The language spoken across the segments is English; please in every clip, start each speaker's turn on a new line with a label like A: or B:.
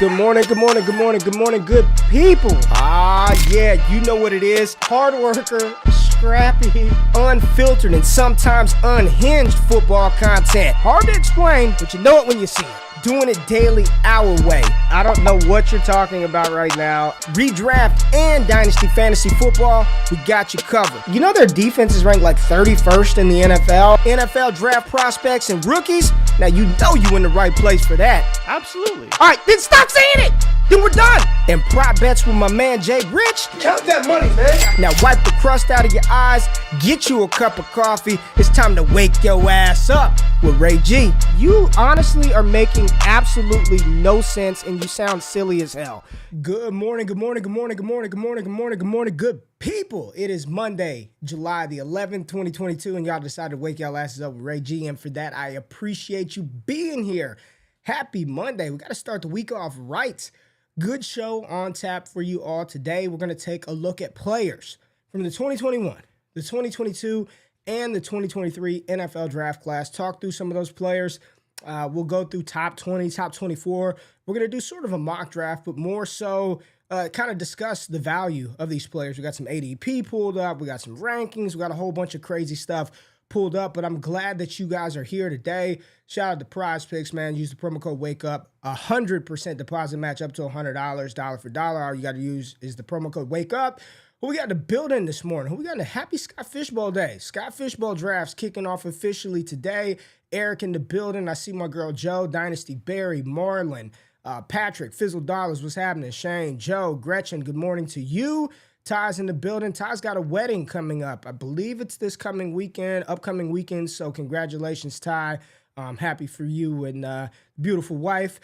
A: Good morning, good morning, good morning, good morning, good people. Yeah, you know what it is. Hard worker, scrappy, unfiltered, and sometimes unhinged football content. Hard to explain, but you know it when you see it. Doing it daily our way. I don't know what you're talking about right now. Redraft and Dynasty Fantasy Football, we got you covered. You know their defense is ranked like 31st in the NFL? NFL draft prospects and rookies? Now you know you in the right place for that.
B: Absolutely.
A: All right, then stop saying it. Then we're done. And prop bets with my man Jay Rich.
C: Count that money, man.
A: Now wipe the crust out of your eyes, get you a cup of coffee. It's time to wake your ass up with Ray G. You honestly are making absolutely no sense and you sound silly as hell. Good morning, good morning, good morning, good morning, good morning, good morning, good morning, good people. It is Monday, July the 11th, 2022, and y'all decided to wake y'all asses up with Ray G. And for that, I appreciate you being here. Happy Monday. We got to start the week off right. Good show on tap for you all today. We're going to take a look at players from the 2021, the 2022, and the 2023 NFL draft class. Talk through some of those players. We'll go through top 20, top 24. We're going to do sort of a mock draft, but more so kind of discuss the value of these players. We got some ADP pulled up. We got some rankings. We got a whole bunch of crazy stuff pulled up, but I'm glad that you guys are here today. Shout out to Prize Picks, man. Use the promo code WAKEUP. 100% deposit match up to $100, dollar for dollar. All you got to use is the promo code WAKEUP. Who we got in the building this morning? Who we got in the Happy Scott Fishbowl Day? Scott Fishbowl Drafts kicking off officially today. Eric in the building. I see my girl Joe, Dynasty, Barry, Marlon, Patrick, Fizzle Dollars. What's happening? Shane, Joe, Gretchen, good morning to you. Ty's in the building. Ty's got a wedding coming up. I believe it's this upcoming weekend. So congratulations, Ty. Happy for you and beautiful wife.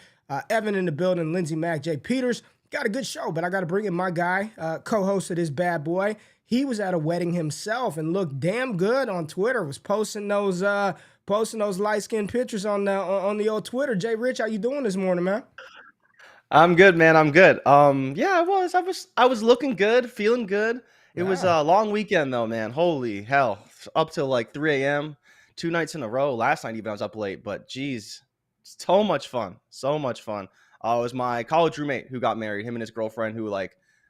A: Evan in the building. Lindsey Mack, Jay Peters. Got a good show, but I got to bring in my guy, co-host of this bad boy. He was at a wedding himself and looked damn good on Twitter. Was posting those light-skinned pictures on the old Twitter. Jay Rich, how you doing this morning, man?
B: I'm good, man. I'm good. Yeah, I was looking good, feeling good. It was a long weekend though, man. Holy hell. Up till like 3 a.m. 2 nights in a row. Last night even I was up late, but geez, so much fun. So much fun. It was my college roommate who got married, him and his girlfriend who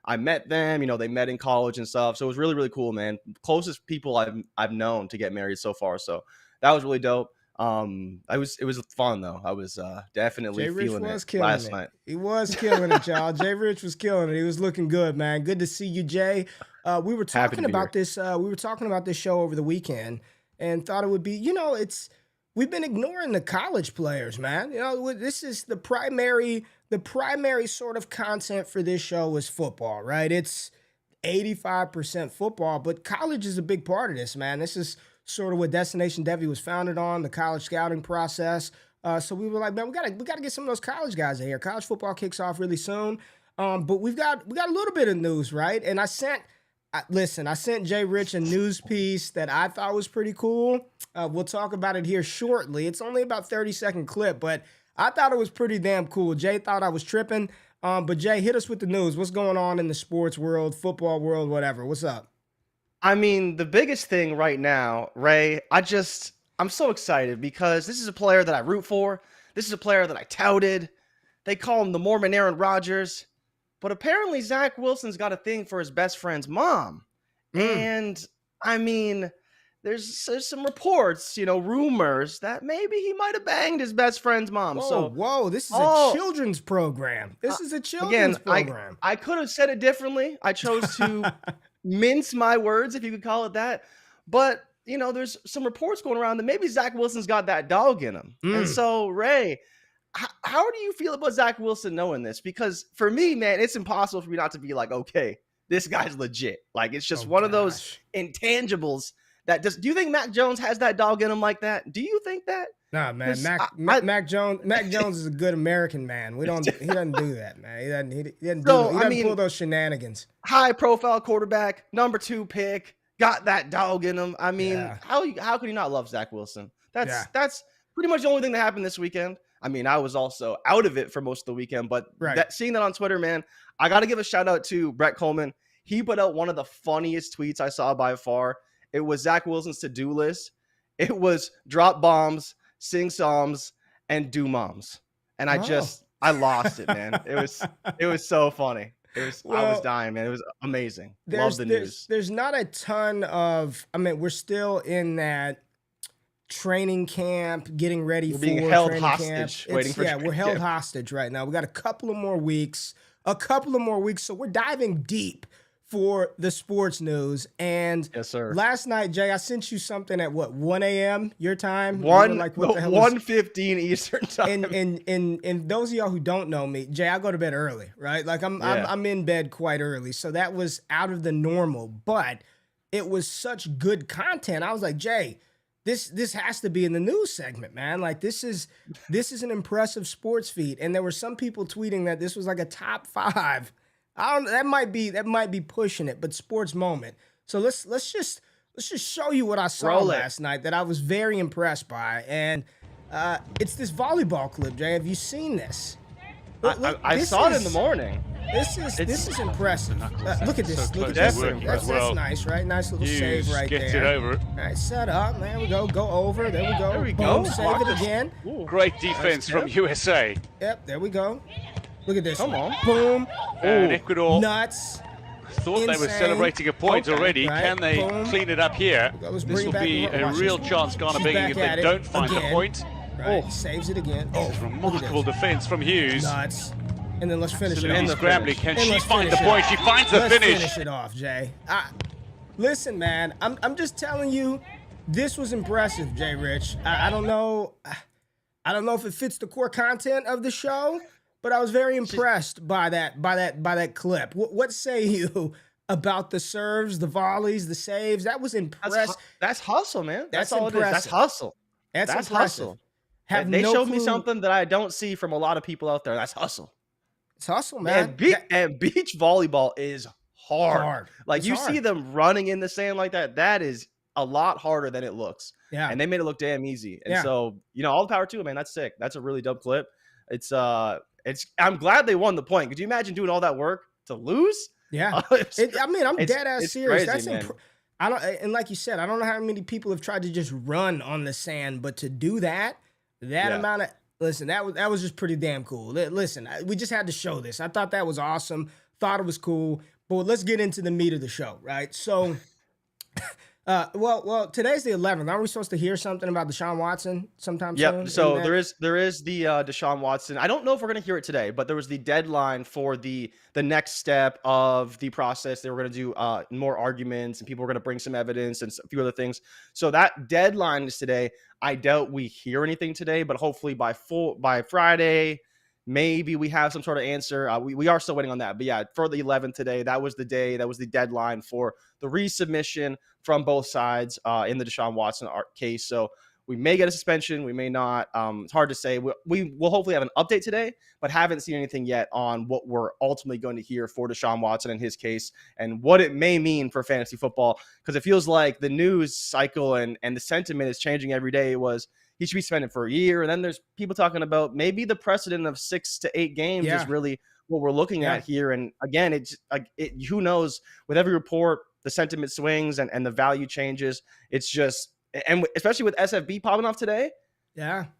B: I met them, they met in college and stuff. So it was really, really cool, man. Closest people I've known to get married so far. So that was really dope. It was fun though. I was definitely feeling it last night.
A: He was killing it, y'all. Jay Rich was killing it. He was looking good, man. Good to see you, Jay. We were talking about this. We were talking about this show over the weekend, and thought it would be. We've been ignoring the college players, man. This is the primary sort of content for this show is football, right? It's 85% football, but college is a big part of this, man. This is sort of what Destination Devy was founded on, the college scouting process. So we were like, man, we gotta get some of those college guys in here. College football kicks off really soon. But we got a little bit of news, right? And I sent Jay Rich a news piece that I thought was pretty cool. We'll talk about it here shortly. It's only about 30-second clip, but I thought it was pretty damn cool. Jay thought I was tripping. But Jay, hit us with the news. What's going on in the sports world, football world, whatever? What's up?
B: I mean, the biggest thing right now, Ray, I'm so excited because this is a player that I root for. This is a player that I touted. They call him the Mormon Aaron Rodgers. But apparently Zach Wilson's got a thing for his best friend's mom. And, I mean, there's some reports, rumors that maybe he might have banged his best friend's mom.
A: Whoa, this is a children's program. This is a children's program.
B: I could have said it differently. I chose to mince my words, if you could call it that. But, there's some reports going around that maybe Zach Wilson's got that dog in him. And so, Ray, how do you feel about Zach Wilson knowing this? Because for me, man, it's impossible for me not to be like, okay, this guy's legit. Like, it's just of those intangibles that do you think Mac Jones has that dog in him like that? Do you think that?
A: Nah, man. Mac Jones is a good American man. He doesn't do that, man. He doesn't pull those shenanigans.
B: High profile quarterback, number 2 pick, got that dog in him. I mean, how could you not love Zach Wilson? That's pretty much the only thing that happened this weekend. I mean, I was also out of it for most of the weekend, but seeing that on Twitter, man, I got to give a shout out to Brett Coleman. He put out one of the funniest tweets I saw by far. It was Zach Wilson's to-do list. It was drop bombs, sing songs, and do moms. And I just I lost it, man. It was so funny. I was
A: Well,
B: dying, man. It was amazing. Love
A: there's
B: the
A: there's
B: news.
A: there's not a ton of. I mean, we're still in that training camp, getting ready
B: We're being
A: for
B: held
A: training camp.
B: hostage, waiting for
A: We're
B: training
A: held
B: camp.
A: hostage right now. We got a couple of more weeks. So we're diving deep for the sports news. And
B: Yes, sir.
A: last night, Jay, I sent you something at what, 1 a.m. your time? You were like, what the hell is
B: 1:15 Eastern time.
A: and those of y'all who don't know me, Jay, I go to bed early, right? Like I'm in bed quite early. So that was out of the normal, but it was such good content. I was like, Jay, this has to be in the news segment, man. Like this is an impressive sports feed. And there were some people tweeting that this was like a top 5. I don't, that might be pushing it, but sports moment. So let's just show you what I saw last night that I was very impressed by. And it's this volleyball clip, Jay. Have you seen this?
B: I saw it in the morning.
A: This is impressive. Look at this. Look at this. That's nice, right? Nice little save right there.
C: Gets it over.
A: All right, set up. There we go. Go over. There we go.
B: There we
A: Boom,
B: go.
A: save it again.
B: Ooh.
C: Great defense from USA.
A: Yep, there we go. Look at this.
B: Come on.
A: Boom.
C: And Ecuador
A: Nuts.
C: thought they were
A: Insane.
C: celebrating a point already.
A: Right.
C: Can they
A: Boom.
C: clean it up here?
A: Let's
C: This
A: bring
C: will
A: back
C: be
A: the-
C: a
A: watch
C: real
A: this.
C: chance Ghana
A: She's
C: begging
A: back
C: if
A: at
C: they
A: it
C: don't find the
A: again.
C: point.
A: Right. Saves it again. Oh,
C: This is
A: look at
C: remarkable
A: this.
C: defense from Hughes.
A: Nuts. And then let's finish it
C: Absolutely
A: off.
C: scrambling. Can
A: And
C: she
A: let's
C: find the
A: finish it
C: point?
A: off.
C: She finds the
A: Let's
C: finish.
A: finish it off, Jay. Listen, man, I'm just telling you, this was impressive, Jay Rich. I don't know if it fits the core content of the show, but I was very impressed by that clip. What say you about the serves, the volleys, the saves? That was impressive.
B: That's hustle, man. That's all
A: impressive.
B: it is. That's hustle.
A: That's impressive.
B: hustle. They showed me something that I don't see from a lot of people out there. That's hustle.
A: It's hustle, man.
B: And beach volleyball is hard. Like
A: It's
B: you
A: hard.
B: see them running in the sand like that. That is a lot harder than it looks.
A: Yeah.
B: And they made it look damn easy. And
A: Yeah.
B: so, all the power to it, man. That's sick. That's a really dope clip. I'm glad they won the point. Could you imagine doing all that work to lose?
A: Yeah. I'm dead ass serious.
B: Crazy,
A: That's I don't, and like you said, I don't know how many people have tried to just run on the sand, but to do that amount of, listen, that was just pretty damn cool. Listen, we just had to show this. I thought that was awesome. Thought it was cool. But let's get into the meat of the show, right? So, well, today's the 11th. Aren't we supposed to hear something about Deshaun Watson sometime soon?
B: Yep. So there is the Deshaun Watson. I don't know if we're gonna hear it today, but there was the deadline for the next step of the process. They were gonna do more arguments, and people were gonna bring some evidence and a few other things. So that deadline is today. I doubt we hear anything today, but hopefully by Friday, maybe we have some sort of answer. We are still waiting on that. But yeah, for the 11th today, that was the day. That was the deadline for the resubmission from both sides in the Deshaun Watson case. So we may get a suspension. We may not. It's hard to say. We will hopefully have an update today, but haven't seen anything yet on what we're ultimately going to hear for Deshaun Watson and his case and what it may mean for fantasy football. Because it feels like the news cycle and the sentiment is changing every day. It was he should be suspended for a year. And then there's people talking about maybe the precedent of 6 to 8 games is really what we're looking at here. And again, who knows, with every report, the sentiment swings and the value changes. It's just, and especially with SFB popping off today,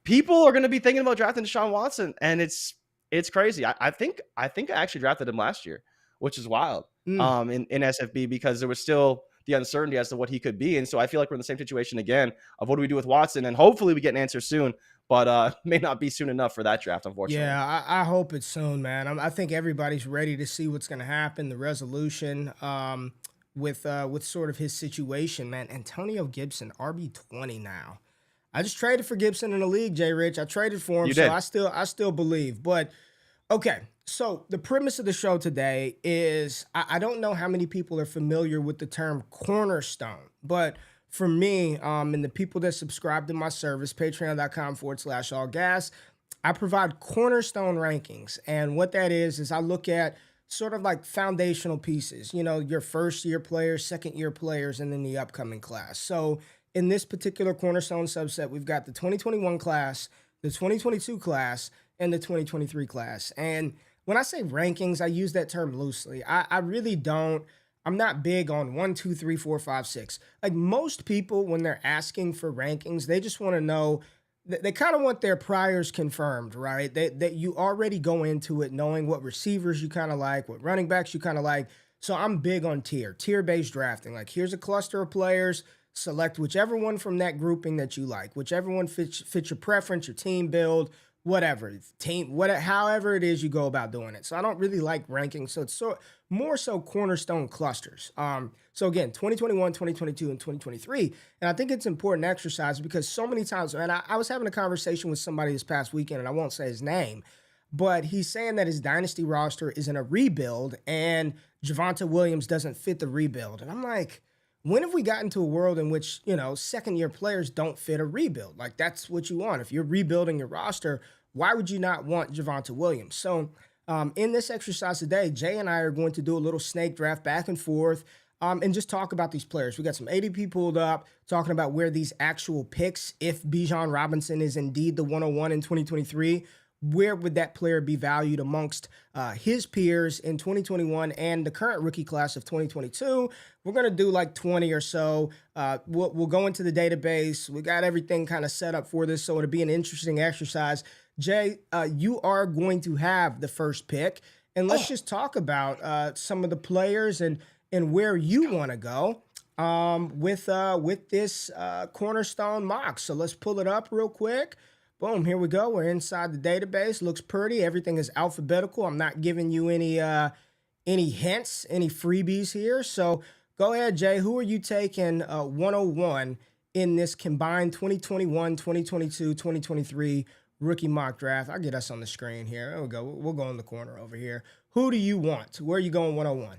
B: people are going to be thinking about drafting Deshaun Watson. And it's crazy. I think I actually drafted him last year, which is wild in SFB because there was still the uncertainty as to what he could be. And so I feel like we're in the same situation again of what do we do with Watson? And hopefully we get an answer soon, but may not be soon enough for that draft, unfortunately.
A: Yeah, I hope it's soon, man. I think everybody's ready to see what's going to happen, the resolution with sort of his situation, man. Antonio Gibson, RB20 now. I just traded for Gibson in the league, Jay Rich. I traded for him,
B: You did.
A: I still believe. But, okay, so the premise of the show today is I don't know how many people are familiar with the term Cornerstone, but for me and the people that subscribe to my service, patreon.com/allgas, I provide Cornerstone rankings. And what that is I look at sort of like foundational pieces, your first year players, second year players, and then the upcoming class. So in this particular Cornerstone subset, we've got the 2021 class, the 2022 class, and the 2023 class. And when I say rankings, I use that term loosely. I really don't. I'm not big on 1, 2, 3, 4, 5, 6. Like most people, when they're asking for rankings, they just want to know they kind of want their priors confirmed, right? That you already go into it knowing what receivers you kind of like, what running backs you kind of like. So I'm big on tier-based drafting. Like, here's a cluster of players. Select whichever one from that grouping that you like, whichever one fits your preference, your team build, whatever however it is you go about doing it. So I don't really like ranking. So it's more so Cornerstone clusters. So again, 2021, 2022, and 2023. And I think it's important exercise because so many times, and I was having a conversation with somebody this past weekend, and I won't say his name, but he's saying that his dynasty roster is in a rebuild and Javonte Williams doesn't fit the rebuild. And I'm like, when have we gotten to a world in which, second-year players don't fit a rebuild? Like, that's what you want. If you're rebuilding your roster, why would you not want Javonte Williams? So in this exercise today, Jay and I are going to do a little snake draft back and forth and just talk about these players. We got some ADP pulled up, talking about where these actual picks, if Bijan Robinson is indeed the 101 in 2023, where would that player be valued amongst his peers in 2021 and the current rookie class of 2022? We're going to do like 20 or so. We'll go into the database. We got everything kind of set up for this, so it'll be an interesting exercise. Jay, you are going to have the first pick, and let's just talk about some of the players and where you want to go with this Cornerstone mock. So let's pull it up real quick. Boom, here we go. We're inside the database. Looks pretty. Everything is alphabetical. I'm not giving you any hints, any freebies here. So go ahead, Jay. Who are you taking 101 in this combined 2021, 2022, 2023 rookie mock draft? I'll get us on the screen here. There we go. We'll go in the corner over here. Who do you want? Where are you going 101?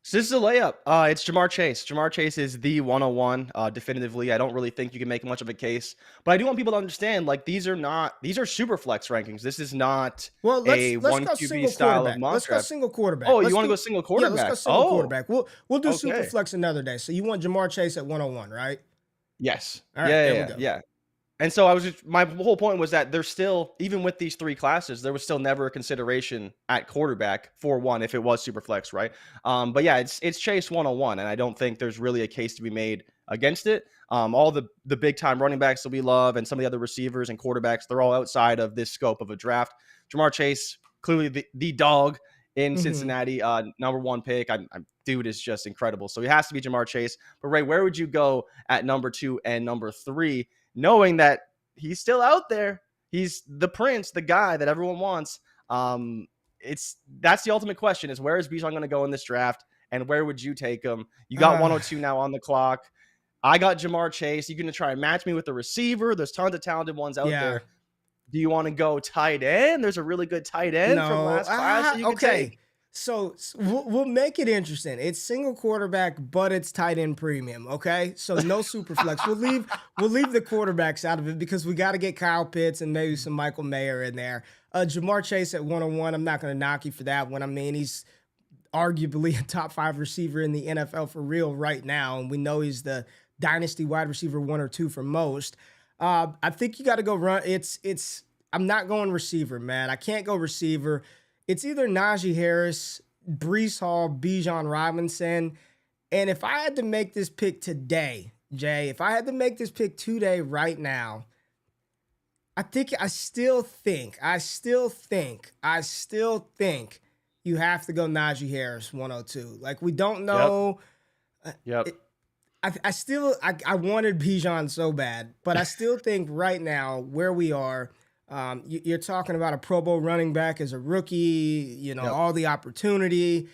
B: So this is a layup. It's Jamar Chase. Jamar Chase is the 101, definitively. I don't really think you can make much of a case, but I do want people to understand, like, these are super flex rankings. This is not a one QB style of mock draft.
A: Let's go single quarterback.
B: Oh, you want to go single quarterback?
A: Yeah, let's go single quarterback. We'll do super flex another day. So you want Jamar Chase at 101, right?
B: Yes.
A: All right,
B: Yeah. And so my whole point was that there's still, even with these three classes, there was still never a consideration at quarterback for one if it was super flex, right? But yeah, it's Chase 101, and I don't think there's really a case to be made against it. All the big time running backs that we love and some of the other receivers and quarterbacks, they're all outside of this scope of a draft. Jamar Chase, clearly the dog in Cincinnati, number one pick. Dude is just incredible. So he has to be Jamar Chase. But Ray, where would you go at number 2 and number 3? Knowing that he's still out there, he's the prince, the guy that everyone wants. That's the ultimate question: is where is Bijan going to go in this draft, and where would you take him? You got 102 now on the clock. I got Jamar Chase. You're going to try and match me with the receiver. There's tons of talented ones out there. Do you want to go tight end? There's a really good tight end from last class that you can take.
A: So we'll make it interesting. It's single quarterback, but it's tight end premium. Okay, so no super flex. We'll leave the quarterbacks out of it because we got to get Kyle Pitts and maybe some Michael Mayer in there. Jamar Chase at 101. I'm not going to knock you for that one. I mean, he's arguably a top 5 receiver in the NFL for real right now, and we know he's the dynasty wide receiver 1 or 2 for most. I think you got to go run. I'm not going receiver, man. I can't go receiver. It's either Najee Harris, Breece Hall, Bijan Robinson. And if I had to make this pick today, Jay, if I had to make this pick today right now, I still think you have to go Najee Harris 102. Like, we don't know.
B: Yep.
A: I wanted Bijan so bad, but I still think right now where we are, you're talking about a Pro Bowl running back as a rookie, all the opportunity.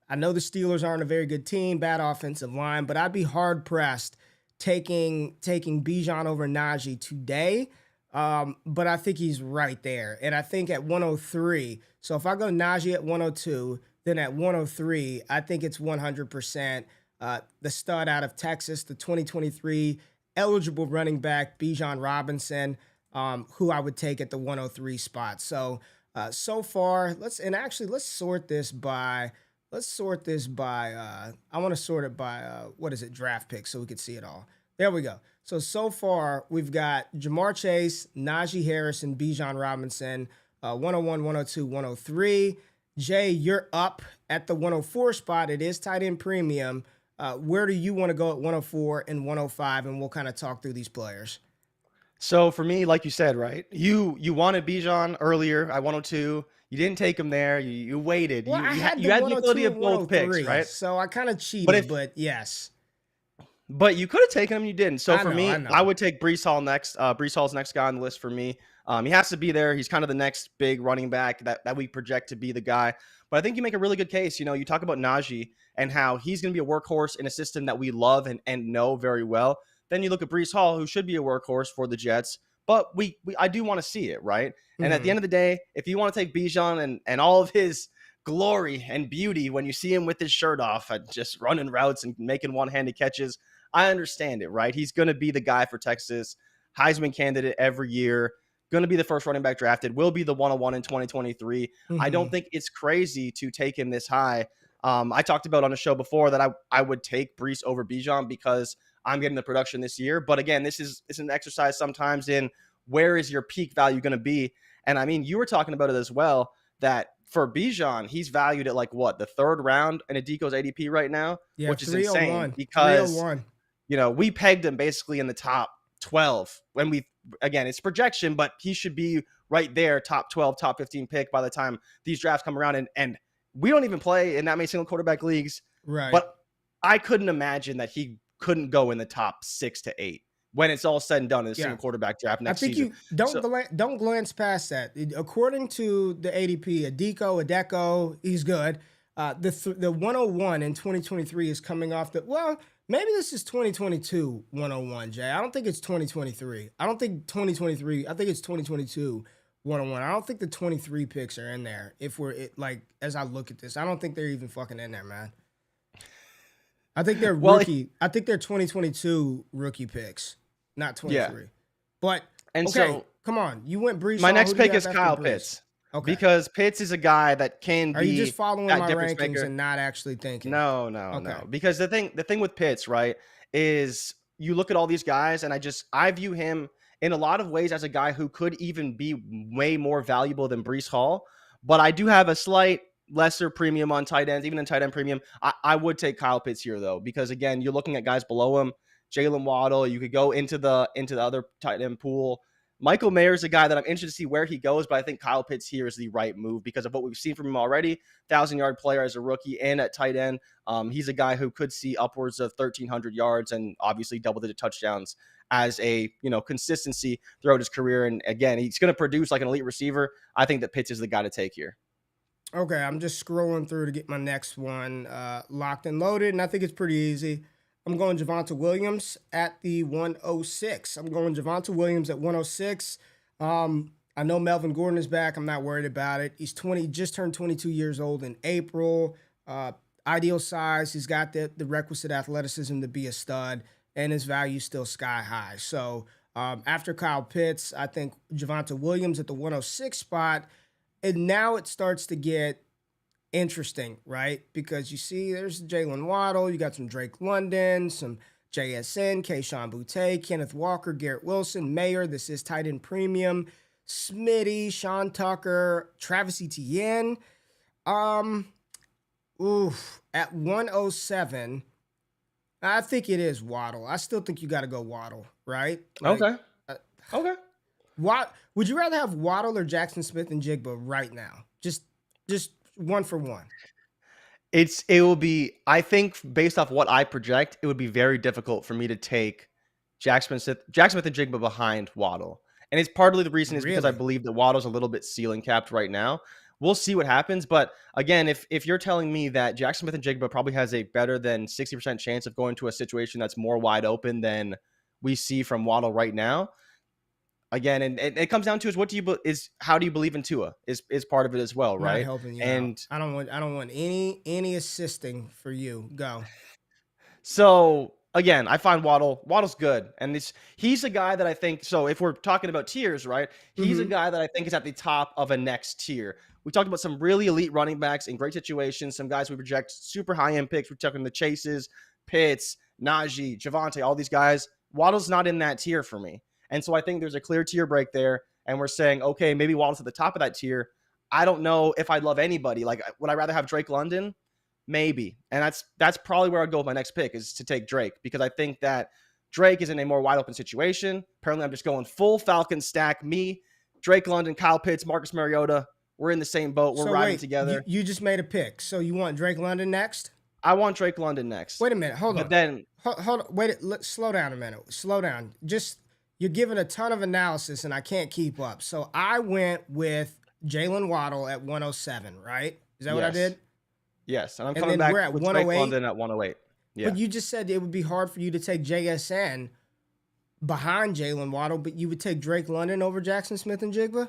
A: I know the Steelers aren't a very good team, bad offensive line, but I'd be hard-pressed taking Bijan over Najee today. But I think he's right there. And I think at 103, so if I go Najee at 102, then at 103, I think it's 100% the stud out of Texas, the 2023 eligible running back, Bijan Robinson, who I would take at the 103 spot. So far, let's sort this by, I want to sort it by, draft picks so we can see it all. There we go. So far, we've got Jamar Chase, Najee Harris, and Bijan Robinson, 101, 102, 103. Jay, you're up at the 104 spot. It is tight end premium. Where do you want to go at 104 and 105? And we'll kind of talk through these players.
B: So for me, like you said, right? You wanted Bijan earlier. I 102. You didn't take him there. You waited.
A: Well, I had
B: You
A: the
B: had the ability
A: 102
B: of
A: and
B: both picks,
A: 103,
B: right?
A: so I kind of
B: But
A: cheated,
B: if
A: but yes.
B: But you could have taken him, you didn't. So
A: I
B: for
A: know, I
B: me,
A: know.
B: I would take Brees Hall next. Brees Hall's next guy on the list for me. He has to be there. He's kind of the next big running back that we project to be the guy. But I think you make a really good case. You know, you talk about Najee and how he's going to be a workhorse in a system that we love and know very well. Then you look at Brees Hall, who should be a workhorse for the Jets. But I do want to see it, right? And at the end of the day, if you want to take Bijan and all of his glory and beauty when you see him with his shirt off, just running routes and making one-handed catches, I understand it, right? He's going to be the guy for Texas, Heisman candidate every year, going to be the first running back drafted, will be the 101 in 2023. I don't think it's crazy to take him this high. I talked about on a show before that I would take Brees over Bijan because I'm getting the production this year. But again, this is an exercise sometimes in where is your peak value going to be? And I mean, you were talking about it as well, that for Bijan, he's valued at like what, the third round in Adico's ADP right now,
A: Yeah,
B: which is insane because
A: 301.
B: we pegged him basically in the top 12 when again, it's projection, but he should be right there, top 12, top 15 pick by the time these drafts come around. And we don't even play in that many single quarterback leagues.
A: Right.
B: But I couldn't imagine that he couldn't go in the top 6 to 8 when it's all said and done in a single quarterback draft next season.
A: I think you don't glance past that. According to the ADP, Adeko, he's good. The 101 in 2023 is coming off maybe this is 2022 101, Jay. I don't think it's 2023. I don't think 2023. I think it's 2022 101. I don't think the 23 picks are in there. As I look at this, I don't think they're even fucking in there, man. I think they're rookie. I think they're 2022 rookie picks, not 23. Yeah. So come on. You went Brees.
B: My next pick is Kyle Pitts. Okay. Because Pitts is a guy that can be.
A: Are you just following my rankings
B: maker
A: and not actually thinking?
B: No. Because the thing with Pitts, right, is you look at all these guys, and I view him in a lot of ways as a guy who could even be way more valuable than Brees Hall. But I do have a slight lesser premium on tight ends, even in tight end premium. I would take Kyle Pitts here though, because again, you're looking at guys below him. Jalen Waddle. You could go into the other tight end pool. Michael Mayer is a guy that I'm interested to see where he goes, but I think Kyle Pitts here is the right move because of what we've seen from him already. 1,000-yard player as a rookie and at tight end. He's a guy who could see upwards of 1,300 yards and obviously double-digit touchdowns as a consistency throughout his career. And again, he's going to produce like an elite receiver. I think that Pitts is the guy to take here.
A: Okay, I'm just scrolling through to get my next one locked and loaded, and I think it's pretty easy. I'm going Javonte Williams at the 106. I'm going Javonte Williams at 106. I know Melvin Gordon is back. I'm not worried about it. He's just turned 22 years old in April. Ideal size. He's got the requisite athleticism to be a stud, and his value is still sky high. So after Kyle Pitts, I think Javonte Williams at the 106 spot. And now it starts to get interesting, right? Because you see there's Jalen Waddle, you got some Drake London, some JSN, Kayshon Boutte, Kenneth Walker, Garrett Wilson, Mayer, this is tight end premium, Smitty, Sean Tucker, Travis Etienne. At 107, I think it is Waddle. I still think you got to go Waddle, right?
B: Okay.
A: Would you rather have Waddle or Jackson Smith and Jigba right now? Just one for one.
B: It will be, I think, based off what I project, it would be very difficult for me to take Jackson Smith and Jigba behind Waddle. And it's partly the reason is because I believe that Waddle's a little bit ceiling capped right now. We'll see what happens. But again, if you're telling me that Jackson Smith and Jigba probably has a better than 60% chance of going to a situation that's more wide open than we see from Waddle right now, again, and it comes down to how do you believe in Tua is part of it as well, right?
A: Not helping you
B: and
A: out. I don't want any assisting for you. Go.
B: So again, I find Waddle's good, and he's a guy that I think. So if we're talking about tiers, right? He's a guy that I think is at the top of a next tier. We talked about some really elite running backs in great situations. Some guys we project super high end picks. We're talking the Chases, Pitts, Najee, Javonte, all these guys. Waddle's not in that tier for me. And so I think there's a clear tier break there. And we're saying, okay, maybe Waddle's at the top of that tier. I don't know if I'd love anybody. Like, would I rather have Drake London? Maybe. And that's probably where I'd go with my next pick is to take Drake, because I think that Drake is in a more wide open situation. Apparently, I'm just going full Falcon stack. Me, Drake London, Kyle Pitts, Marcus Mariota. We're in the same boat. We're riding together.
A: You just made a pick. So you want Drake London next?
B: I want Drake London next.
A: Wait a minute. Hold on.
B: But then
A: hold on. Wait. Slow down a minute. Slow down. Just you're giving a ton of analysis, and I can't keep up. So I went with Jalen Waddle at 107. Right? Is that what I did?
B: Yes. And I'm coming back with Drake London at 108. Yeah.
A: But you just said it would be hard for you to take JSN behind Jalen Waddle, but you would take Drake London over Jackson Smith-Njigba?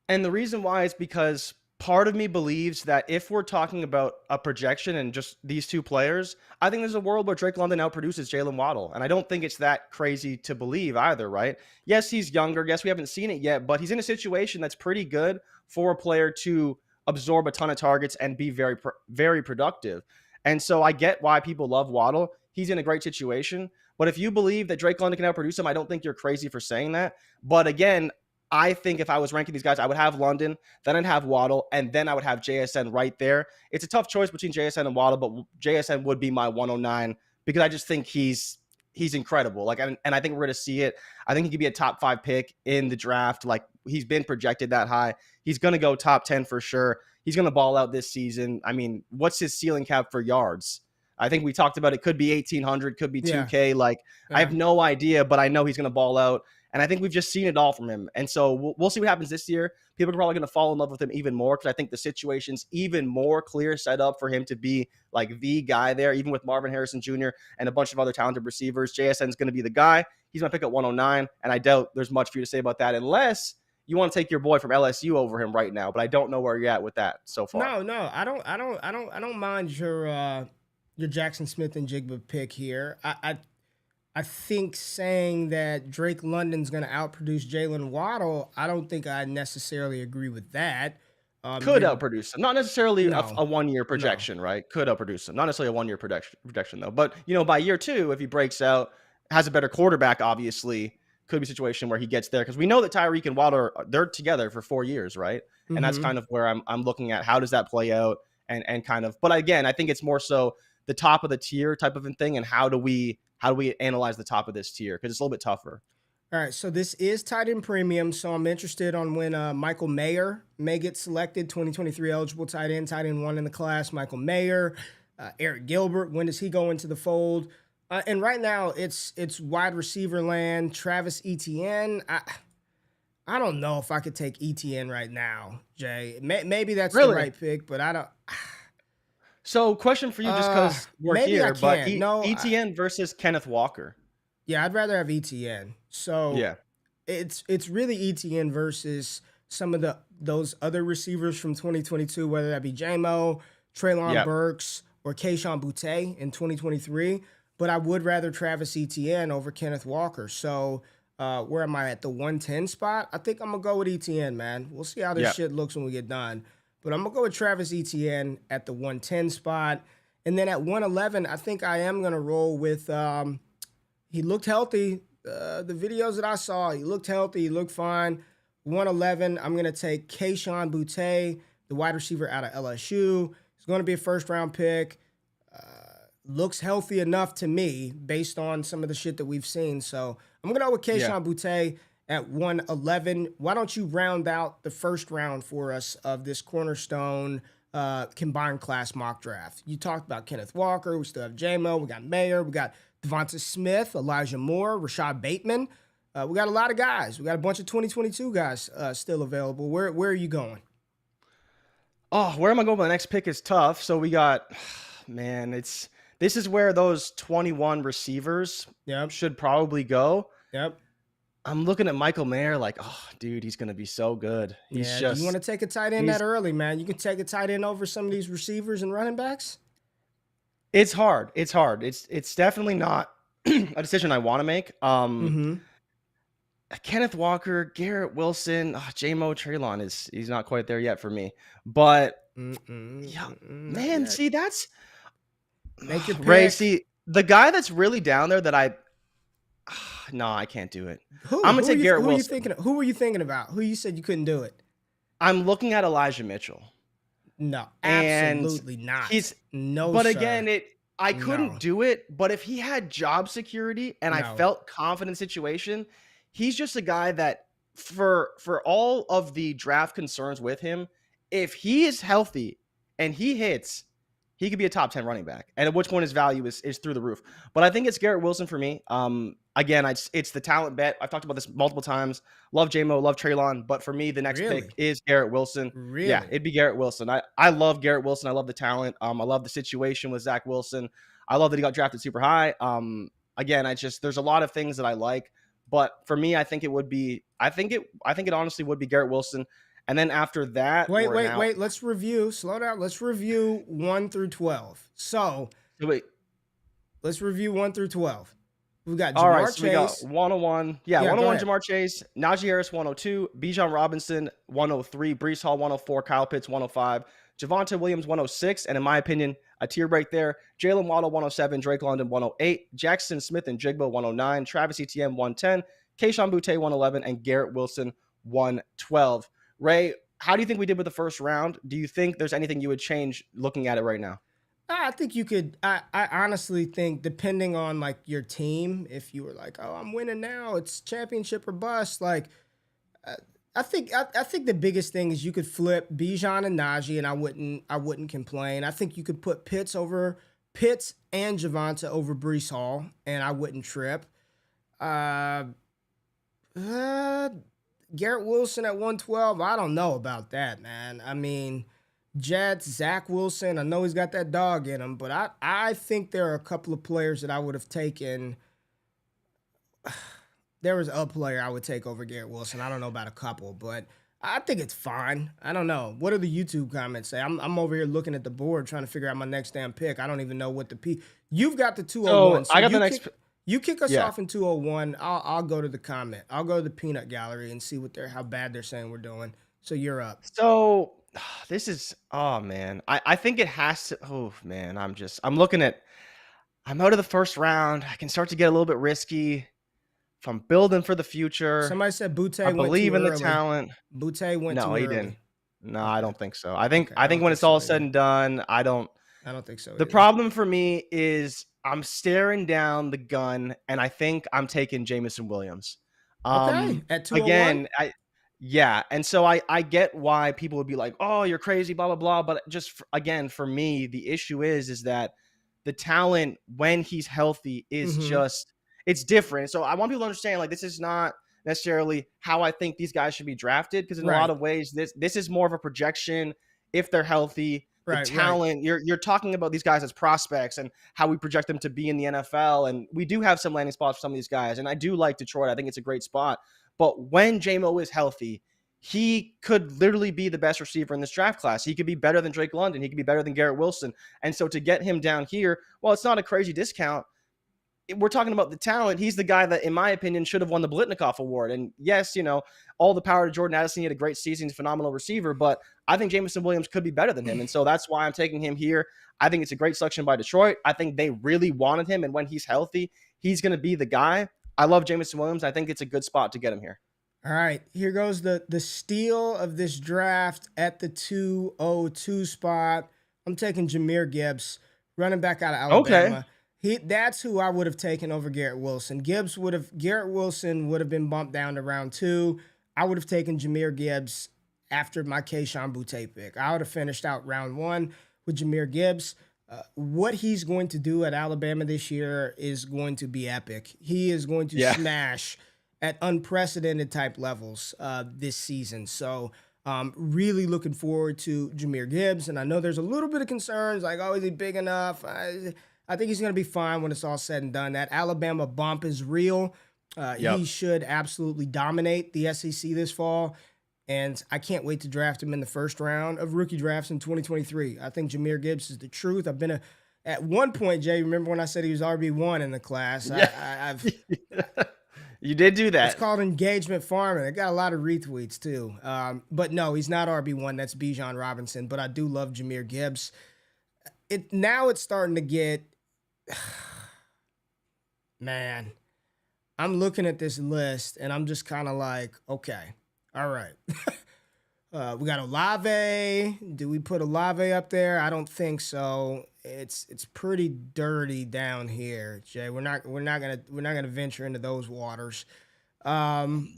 B: And the reason why is because part of me believes that if we're talking about a projection and just these two players, I think there's a world where Drake London outproduces Jalen Waddle. And I don't think it's that crazy to believe either, right? Yes, he's younger. Yes, we haven't seen it yet, but he's in a situation that's pretty good for a player to absorb a ton of targets and be very, very productive. And so I get why people love Waddle. He's in a great situation. But if you believe that Drake London can outproduce him, I don't think you're crazy for saying that. But again, I think if I was ranking these guys, I would have London, then I'd have Waddle, and then I would have JSN right there. It's a tough choice between JSN and Waddle, but JSN would be my 109 because I just think he's incredible. Like, and I think we're going to see it. I think he could be a top 5 pick in the draft. Like, he's been projected that high. He's going to go top 10 for sure. He's going to ball out this season. I mean, what's his ceiling cap for yards? I think we talked about it. Could be 1,800, could be 2K. Like, I have no idea, but I know he's going to ball out. And I think we've just seen it all from him. And so we'll see what happens this year. People are probably going to fall in love with him even more because I think the situation's even more clear set up for him to be like the guy there, even with Marvin Harrison Jr. and a bunch of other talented receivers. JSN's going to be the guy. He's my pick at 109, and I doubt there's much for you to say about that unless you want to take your boy from LSU over him right now. But I don't know where you're at with that so far.
A: No, I don't mind your Jackson Smith-Njigba pick here. I think saying that Drake London's going to outproduce Jalen Waddle, I don't think I necessarily agree with that.
B: Could outproduce him. Not necessarily a 1-year projection, right? Could outproduce him. Not necessarily a 1-year projection, though. But, by year 2, if he breaks out, has a better quarterback, obviously, could be a situation where he gets there. Because we know that Tyreek and Waddle, they're together for 4 years, right? Mm-hmm. And that's kind of where I'm looking at how does that play out and kind of. But again, I think it's more so the top of the tier type of a thing, and how do we analyze the top of this tier? Because it's a little bit tougher.
A: All right, so this is tight end premium, so I'm interested on when Michael Mayer may get selected, 2023 eligible tight end 1 in the class. Michael Mayer, Eric Gilbert, when does he go into the fold? And right now, it's wide receiver land. Travis Etienne, I don't know if I could take Etienne right now, Jay. Maybe that's the right pick, but I don't.
B: So, question for you, just because we're here, but Etienne versus Kenneth Walker.
A: Yeah, I'd rather have Etienne. So, yeah, it's really Etienne versus some of those other receivers from 2022, whether that be J-Mo, Treylon Burks, or Kayshon Boutte in 2023. But I would rather Travis Etienne over Kenneth Walker. So, where am I at the 110 spot? I think I'm gonna go with Etienne, man. We'll see how this shit looks when we get done. But I'm going to go with Travis Etienne at the 110 spot. And then at 111, I think I am going to roll with he looked healthy. The videos that I saw, he looked healthy. He looked fine. 111, I'm going to take Kayshon Boutte, the wide receiver out of LSU. He's going to be a first-round pick. Looks healthy enough to me based on some of the shit that we've seen. So I'm going to go with Kayshon Boutte at 111. Why don't you round out the first round for us of this Cornerstone combined class mock draft? You talked about Kenneth Walker. We still have J-Mo. We got Mayer. We got Devonta Smith, Elijah Moore, Rashad Bateman. We got a lot of guys. We got a bunch of 2022 guys still available. Where are you going?
B: Oh, where am I going with the next pick is tough. So we got, man, this is where those 21 receivers should probably go.
A: Yep.
B: I'm looking at Michael Mayer like, oh, dude, he's going to be so good. You
A: want to take a tight end that early, man. You can take a tight end over some of these receivers and running backs.
B: It's hard. It's definitely not a decision I want to make. Kenneth Walker, Garrett Wilson, J-Mo, Treylon he's not quite there yet for me. But, see, that's
A: make your pick.
B: Ray, see, the guy that's really down there that no, I can't do it. I'm going to take Garrett Wilson.
A: Who were you thinking about? Who you said you couldn't do it?
B: I'm looking at Elijah Mitchell.
A: No, absolutely not.
B: But
A: sir.
B: again, I
A: No,
B: couldn't do it, but if he had job security and I
A: no.
B: felt confident in the situation, he's just a guy that for all of the draft concerns with him, if he is healthy and he hits, he could be a top 10 running back. And at which point his value is through the roof. But I think it's Garrett Wilson for me. Again, it's the talent bet. I've talked about this multiple times. Love JMO, love Traylon, but for me, the next
A: Really?
B: pick is Garrett Wilson. Yeah,
A: Really?
B: it'd be Garrett Wilson. I love Garrett Wilson. I love the talent. I love the situation with Zach Wilson. I love that he got drafted super high. Again, there's a lot of things that I like, but for me, I think it honestly would be Garrett Wilson. And then after that,
A: Wait. Let's review. Slow down. Let's review 1 through 12. So
B: wait.
A: let's review 1 through 12. We got
B: All right,
A: Jamar
B: so we got
A: Chase.
B: 101. Yeah,
A: Yeah, go
B: 101
A: ahead.
B: Jamar Chase, Najee Harris 102, Bijan Robinson 103, Brees Hall 104, Kyle Pitts 105, Javonte Williams 106, and in my opinion, a tier break there. Jalen Waddle 107, Drake London 108, Jackson Smith and Jigba 109, Travis Etienne 110, Kayshon Boutte 111, and Garrett Wilson 112. Ray, how do you think we did with the first round? Do you think there's anything you would change looking at it right now?
A: I think you could. I honestly think, depending on like your team, if you were like, "Oh, I'm winning now. It's championship or bust." Like, I think the biggest thing is you could flip Bijan and Najee, and I wouldn't complain. I think you could put Pitts and Javonte over Brees Hall, and I wouldn't trip. Uh, uh, Garrett Wilson at 112. I don't know about that, man. I mean, Jets, Zach Wilson. I know he's got that dog in him, but I think there are a couple of players that I would have taken. There was a player I would take over Garrett Wilson. I don't know about a couple, but I think it's fine. I don't know. What do the YouTube comments say? I'm over here looking at the board trying to figure out my next damn pick. I don't even know what the P. You've got the 201.
B: So I got the next.
A: You kick us
B: Yeah.
A: off in 201. I'll go to the comment. I'll go to the peanut gallery and see how bad they're saying we're doing. So you're up.
B: So this is, oh man, I think it has to. Oh man, I'm looking at. I'm out of the first round. I can start to get a little bit risky. If I'm building for the future,
A: Somebody said Boutte
B: I
A: went
B: believe
A: too
B: in the
A: early.
B: talent.
A: Boutte went too
B: No,
A: early.
B: he didn't. No,
A: Okay.
B: I don't think so. I think
A: Okay, I don't
B: when
A: think
B: it's all
A: so
B: said
A: either.
B: and done, I don't.
A: I don't think so
B: The
A: either.
B: problem for me is I'm staring down the gun, and I think I'm taking Jamison Williams.
A: Okay, at 201.
B: Again, yeah, and so I get why people would be like, "Oh, you're crazy," blah blah blah. But just again, for me, the issue is that the talent when he's healthy is
A: Mhm.
B: it's different. So I want people to understand, like, this is not necessarily how I think these guys should be drafted, because in a lot
A: Right.
B: of ways, this is more of a projection if they're healthy. The
A: Right.
B: talent, you're talking about these guys as prospects and how we project them to be in the NFL. And we do have some landing spots for some of these guys. And I do like Detroit. I think it's a great spot. But when JMO is healthy, he could literally be the best receiver in this draft class. He could be better than Drake London. He could be better than Garrett Wilson. And so to get him down here, well, it's not a crazy discount. We're talking about the talent. He's the guy that, in my opinion, should have won the Blitnikoff Award. And yes, all the power to Jordan Addison. He had a great season. He's a phenomenal receiver. But I think Jameson Williams could be better than him. And so that's why I'm taking him here. I think it's a great selection by Detroit. I think they really wanted him. And when he's healthy, he's going to be the guy. I love Jameson Williams. I think it's a good spot to get him here.
A: All right, here goes the steal of this draft at the 202 spot. I'm taking Jahmyr Gibbs, running back out of Alabama. That's who I would have taken over Garrett Wilson. Garrett Wilson would have been bumped down to round 2. I would have taken Jahmyr Gibbs after my Kayshon Boutte pick. I would have finished out round 1 with Jahmyr Gibbs. What he's going to do at Alabama this year is going to be epic. He is going to smash at unprecedented type levels this season. So really looking forward to Jahmyr Gibbs. And I know there's a little bit of concerns, like, oh, is he big enough? I think he's going to be fine when it's all said and done. That Alabama bump is real. He should absolutely dominate the SEC this fall. And I can't wait to draft him in the first round of rookie drafts in 2023. I think Jahmyr Gibbs is the truth. At one point, Jay, remember when I said he was RB1 in the class?
B: Yeah. You did do that.
A: It's called engagement farming. It got a lot of retweets too. But no, he's not RB1. That's Bijan Robinson. But I do love Jahmyr Gibbs. Now it's starting to get, man, I'm looking at this list and I'm just kind of like, okay, all right. We got Olave. Do we put Olave up there? I don't think so. It's pretty dirty down here, Jay. We're not gonna venture into those waters. Um,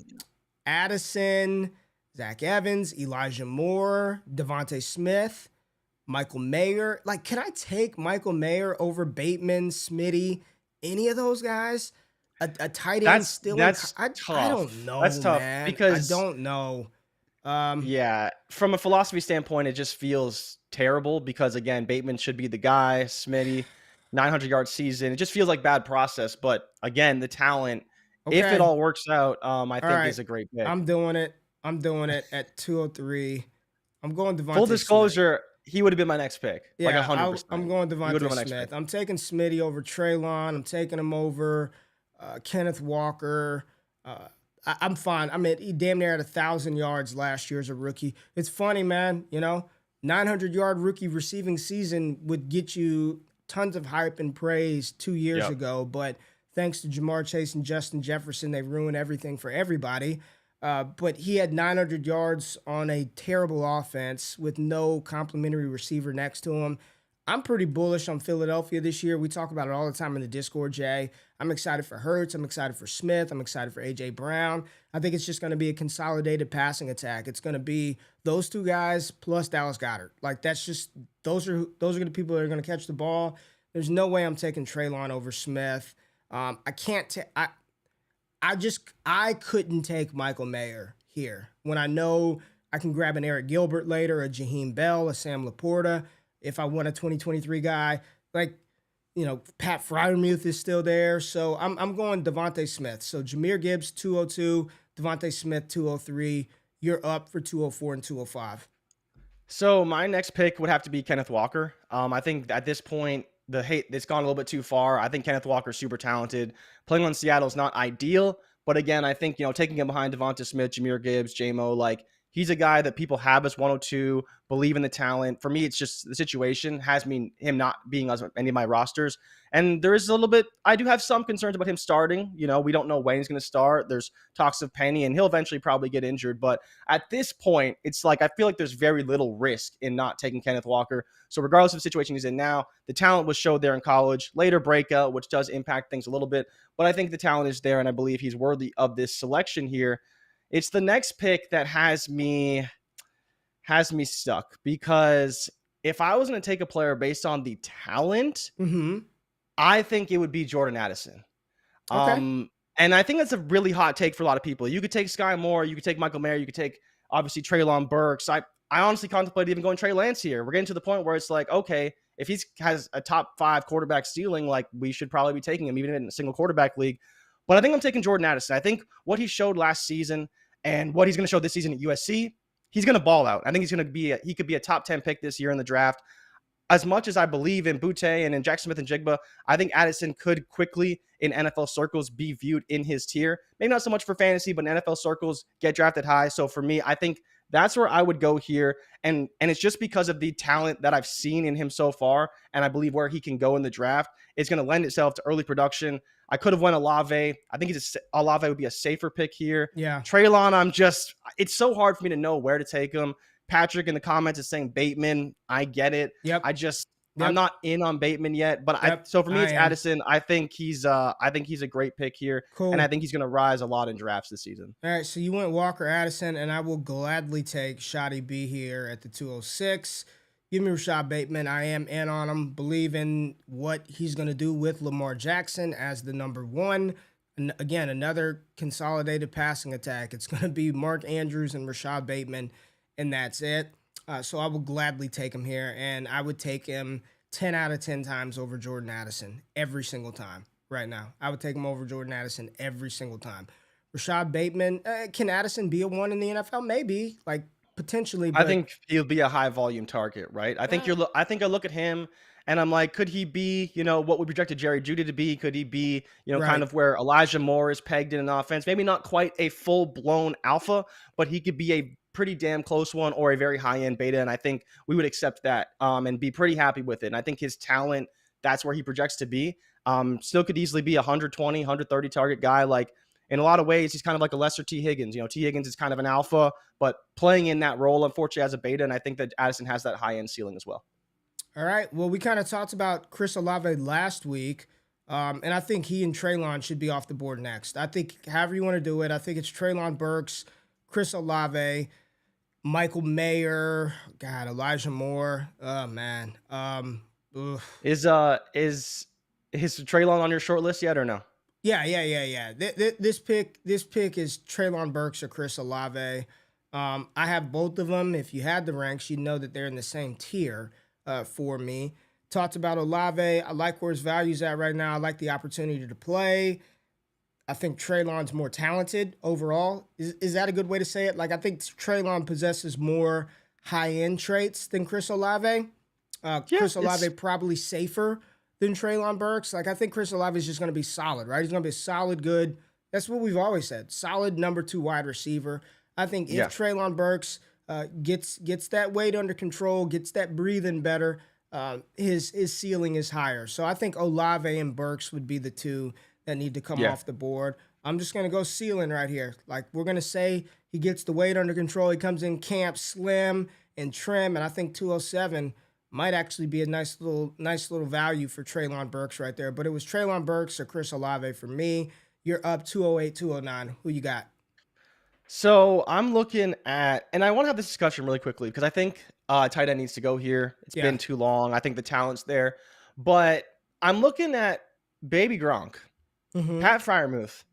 A: Addison, Zach Evans, Elijah Moore, Devontae Smith, Michael Mayer. Like, can I take Michael Mayer over Bateman, Smitty, any of those guys? A tight end
B: That's
A: still.
B: that's
A: I
B: tough.
A: don't know,
B: That's tough
A: man. I
B: because
A: don't know. Um,
B: yeah, from a philosophy standpoint, it just feels terrible because again, Bateman should be the guy, Smitty, 900-yard season. It just feels like bad process. But again, the talent, if it
A: okay.
B: all works out, I
A: All
B: think
A: right.
B: is a great pick.
A: I'm doing it. I'm doing it at 203. I'm going
B: Full
A: Devontae Smith.
B: disclosure, he would have been my next pick, like
A: Yeah, I'm
B: 100%.
A: going
B: He would have been
A: Devontae
B: my next pick.
A: Smith. I'm taking Smitty over Traylon. I'm taking him over Kenneth Walker. I'm fine. I mean, he damn near had 1,000 yards last year as a rookie. It's funny, man. 900-yard rookie receiving season would get you tons of hype and praise 2 years
B: Yep.
A: ago, but thanks to Jamar Chase and Justin Jefferson, they ruined everything for everybody. But he had 900 yards on a terrible offense with no complimentary receiver next to him. I'm pretty bullish on Philadelphia this year. We talk about it all the time in the Discord, Jay. I'm excited for Hurts. I'm excited for Smith. I'm excited for A.J. Brown. I think it's just going to be a consolidated passing attack. It's going to be those two guys plus Dallas Goedert. Like, that's just those are the people that are going to catch the ball. There's no way I'm taking Traylon over Smith. I can't take. I couldn't take Michael Mayer here when I know I can grab an Eric Gilbert later, a Jaheim Bell, a Sam Laporta. If I want a 2023 guy, like, Pat Freiermuth is still there. So I'm going Devontae Smith. So Jahmyr Gibbs, 202, Devontae Smith, 203. You're up for 204 and 205.
B: So my next pick would have to be Kenneth Walker. I think at this point, the hate it's gone a little bit too far. I think Kenneth Walker's super talented. Playing on Seattle is not ideal, but again, I think taking him behind Devonta Smith, Jahmyr Gibbs, J-Mo, like he's a guy that people have as 102, believe in the talent. For me, it's just the situation has him not being on any of my rosters. And there is a little bit, I do have some concerns about him starting. We don't know when he's going to start. There's talks of Penny, and he'll eventually probably get injured. But at this point, it's like I feel like there's very little risk in not taking Kenneth Walker. So regardless of the situation he's in now, the talent was showed there in college. Later breakout, which does impact things a little bit. But I think the talent is there, and I believe he's worthy of this selection here. It's the next pick that has me stuck, because if I was going to take a player based on the talent, I think it would be Jordan Addison.
A: Okay.
B: And I think that's a really hot take for a lot of people. You could take Sky Moore, you could take Michael Mayer, you could take obviously Treylon Burks. I honestly contemplated even going Trey Lance here. We're getting to the point where it's like, okay, if he has a top 5 quarterback ceiling, like we should probably be taking him even in a single quarterback league. But I think I'm taking Jordan Addison. I think what he showed last season and what he's going to show this season at USC, he's going to ball out. I think he could be a top 10 pick this year in the draft. As much as I believe in Butte and in Jackson Smith and Jigba, I think Addison could quickly in NFL circles be viewed in his tier. Maybe not so much for fantasy, but in NFL circles get drafted high. So for me, I think that's where I would go here. And it's just because of the talent that I've seen in him so far. And I believe where he can go in the draft is going to lend itself to early production. I could have went Olave. I think Olave would be a safer pick here.
A: Yeah.
B: Treylon, it's so hard for me to know where to take him. Patrick in the comments is saying Bateman. I get it.
A: Yep.
B: I'm not in on Bateman yet, but so for me, it's Addison. I think he's a great pick here.
A: Cool.
B: And I think he's going to rise a lot in drafts this season.
A: All right, so you went Walker Addison, and I will gladly take Shotty B here at the 206. Give me Rashad Bateman. I am in on him. Believe in what he's going to do with Lamar Jackson as the number 1. And again, another consolidated passing attack. It's going to be Mark Andrews and Rashad Bateman, and that's it. So I will gladly take him here, and I would take him 10 out of 10 times over Jordan Addison every single time right now. I would take him over Jordan Addison every single time. Rashad Bateman, can Addison be a 1 in the NFL? Maybe, like potentially. But
B: I think he'll be a high volume target, right? I think I look at him and I'm like, could he be, what we projected Jerry Jeudy to be? Could he be, kind of where Elijah Moore is pegged in an offense? Maybe not quite a full blown alpha, but he could be a pretty damn close one or a very high-end beta, and I think we would accept that and be pretty happy with it. And I think his talent, that's where he projects to be. Still could easily be 120, 130 target guy. Like, In a lot of ways, he's kind of like a lesser T. Higgins. T. Higgins is kind of an alpha, but playing in that role, unfortunately, as a beta. And I think that Addison has that high-end ceiling as well.
A: All right. Well, we kind of talked about Chris Olave last week, and I think he and Treylon should be off the board next. I think however you want to do it, I think it's Treylon Burks, Chris Olave, Michael Mayer, God, Elijah Moore. Oh man.
B: Is Treylon on your short list yet or no?
A: Yeah. This pick is Treylon Burks or Chris Olave. I have both of them. If you had the ranks, you'd know that they're in the same tier for me. Talked about Olave. I like where his value's at right now. I like the opportunity to play. I think Treylon's more talented overall. Is that a good way to say it? Like, I think Treylon possesses more high-end traits than Chris Olave. Chris Olave probably safer than Treylon Burks. Like, I think Chris Olave is just going to be solid, right? He's going to be a solid, good. That's what we've always said. Solid number 2 wide receiver. I think if Treylon Burks gets that weight under control, gets that breathing better, his ceiling is higher. So I think Olave and Burks would be the two that need to come off the board. I'm just going to go ceiling right here. Like, we're going to say he gets the weight under control. He comes in camp slim and trim, and I think 207 might actually be a nice little value for Treylon Burks right there. But it was Treylon Burks or Chris Olave for me. You're up 208, 209. Who you got?
B: So I'm looking at, and I want to have this discussion really quickly because I think tight end needs to go here. It's been too long. I think the talent's there. But I'm looking at Baby Gronk. Pat Freiermuth.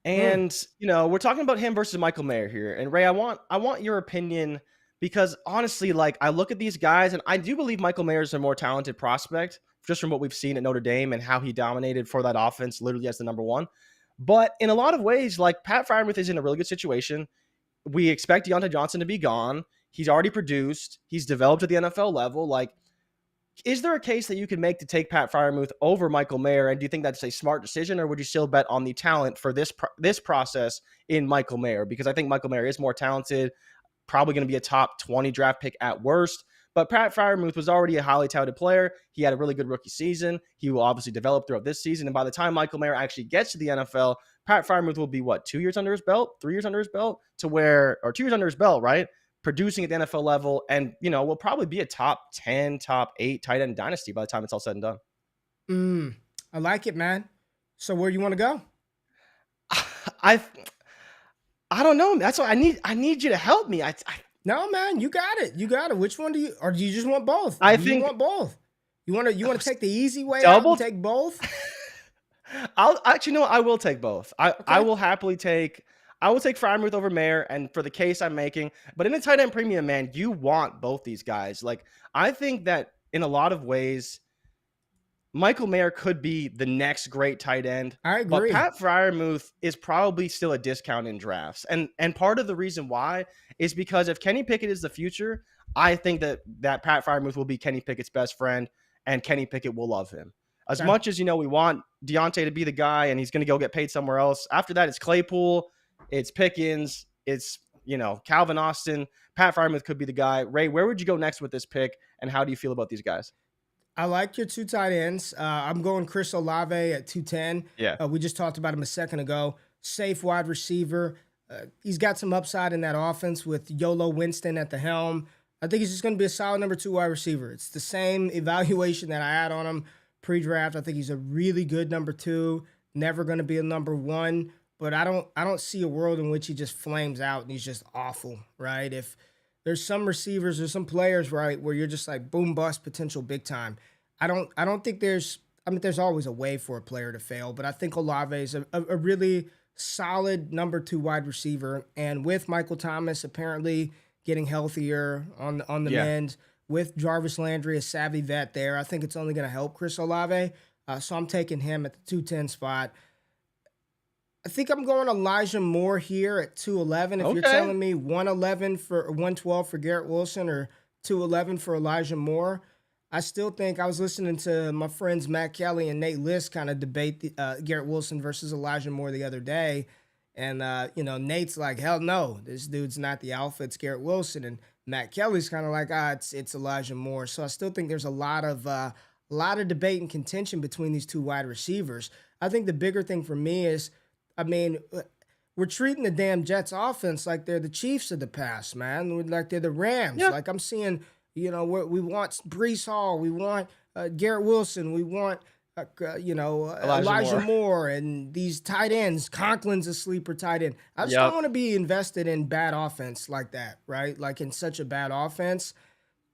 B: And, we're talking about him versus Michael Mayer here. And Ray, I want your opinion because honestly, like, I look at these guys and I do believe Michael Mayer is a more talented prospect just from what we've seen at Notre Dame and how he dominated for that offense literally as the number 1. But in a lot of ways, like, Pat Freiermuth is in a really good situation. We expect Deontay Johnson to be gone. He's already produced. He's developed at the NFL level. Like, is there a case that you could make to take Pat Freiermuth over Michael Mayer? And do you think that's a smart decision, or would you still bet on the talent for this process in Michael Mayer? Because I think Michael Mayer is more talented, probably going to be a top 20 draft pick at worst. But Pat Freiermuth was already a highly touted player. He had a really good rookie season. He will obviously develop throughout this season. And by the time Michael Mayer actually gets to the NFL, Pat Freiermuth will be, 2 years under his belt, 3 years under his belt, or 2 years under his belt, right? Producing at the NFL level, and will probably be a top 10, top 8 tight end dynasty by the time it's all said and done.
A: I like it, man. So where you want to go?
B: I don't know. That's what I need you to help me.
A: No, man, you got it. Which one do you just want both? You want both. You want to take the easy way out and take both?
B: I'll actually know. I will take both. I will happily take. I will take Freiermuth over Mayer, and for the case I'm making, but in a tight end premium, man, you want both these guys. Like, I think that in a lot of ways, Michael Mayer could be the next great tight end.
A: I agree.
B: But Pat Freiermuth is probably still a discount in drafts. And part of the reason why is because if Kenny Pickett is the future, I think that Pat Freiermuth will be Kenny Pickett's best friend, and Kenny Pickett will love him. As much as, we want Deontay to be the guy and he's going to go get paid somewhere else. After that, it's Claypool. It's Pickens. It's, Calvin Austin. Pat Freiermuth could be the guy. Ray, where would you go next with this pick, and how do you feel about these guys?
A: I like your 2 tight ends. I'm going Chris Olave at 210.
B: Yeah.
A: We just talked about him a second ago. Safe wide receiver. He's got some upside in that offense with YOLO Winston at the helm. I think he's just going to be a solid number 2 wide receiver. It's the same evaluation that I had on him pre-draft. I think he's a really good number 2. Never going to be a number 1. But I don't see a world in which he just flames out and he's just awful, right? If there's some receivers or some players, right, where you're just like boom bust potential big time. I don't think there's always a way for a player to fail, but I think Olave is a really solid number 2 wide receiver. And with Michael Thomas apparently getting healthier on the mend, with Jarvis Landry, a savvy vet there, I think it's only going to help Chris Olave. So I'm taking him at the 210 spot. I think I'm going Elijah Moore here at 211. If you're telling me 111 for 112 for Garrett Wilson or 211 for Elijah Moore, I still think I was listening to my friends Matt Kelly and Nate List kind of debate Garrett Wilson versus Elijah Moore the other day. And, Nate's like, hell no, this dude's not the alpha. It's Garrett Wilson. And Matt Kelly's kind of like, it's Elijah Moore. So I still think there's a lot of debate and contention between these 2 wide receivers. I think the bigger thing for me is I mean, we're treating the damn Jets offense like they're the Chiefs of the past, man. Like they're the Rams.
B: Yeah.
A: Like I'm seeing, we want Brees Hall, we want Garrett Wilson, we want, Elijah
B: Moore.
A: Moore, and these tight ends. Conklin's a sleeper tight end. I just
B: Yep.
A: don't want to be invested in bad offense like that, right? Like in such a bad offense.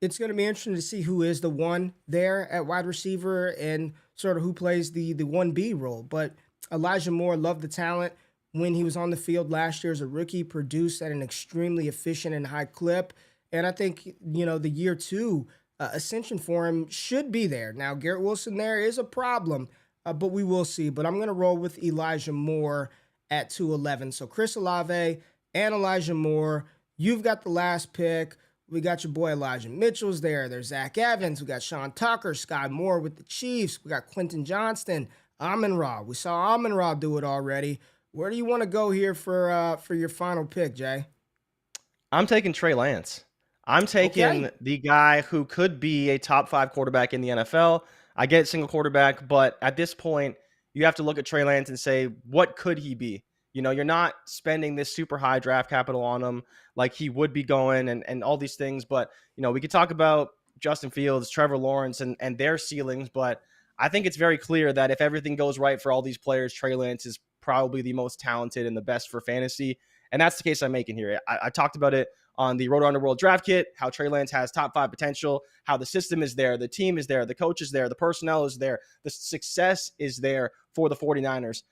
A: It's going to be interesting to see who is the one there at wide receiver and sort of who plays the 1B role. But Elijah Moore, loved the talent when he was on the field last year as a rookie, produced at an extremely efficient and high clip. And I think, the year 2 ascension for him should be there. Now, Garrett Wilson there is a problem, but we will see. But I'm going to roll with Elijah Moore at 211. So Chris Olave and Elijah Moore, you've got the last pick. We got your boy Elijah Mitchell's there. There's Zach Evans. We got Sean Tucker, Sky Moore with the Chiefs. We got Quentin Johnston, Amon-Ra. We saw Amon-Ra do it already. Where do you want to go here for your final pick, Jay?
B: I'm taking Trey Lance. I'm taking the guy who could be a top 5 quarterback in the NFL. I get single quarterback, but at this point, you have to look at Trey Lance and say, what could he be? You're not spending this super high draft capital on him like he would be going and all these things. But, we could talk about Justin Fields, Trevor Lawrence, and their ceilings. But I think it's very clear that if everything goes right for all these players, Trey Lance is probably the most talented and the best for fantasy. And that's the case I'm making here. I talked about it on the Roto Underworld draft kit, how Trey Lance has top 5 potential, how the system is there, the team is there, the coach is there, the personnel is there, the success is there for the 49ers.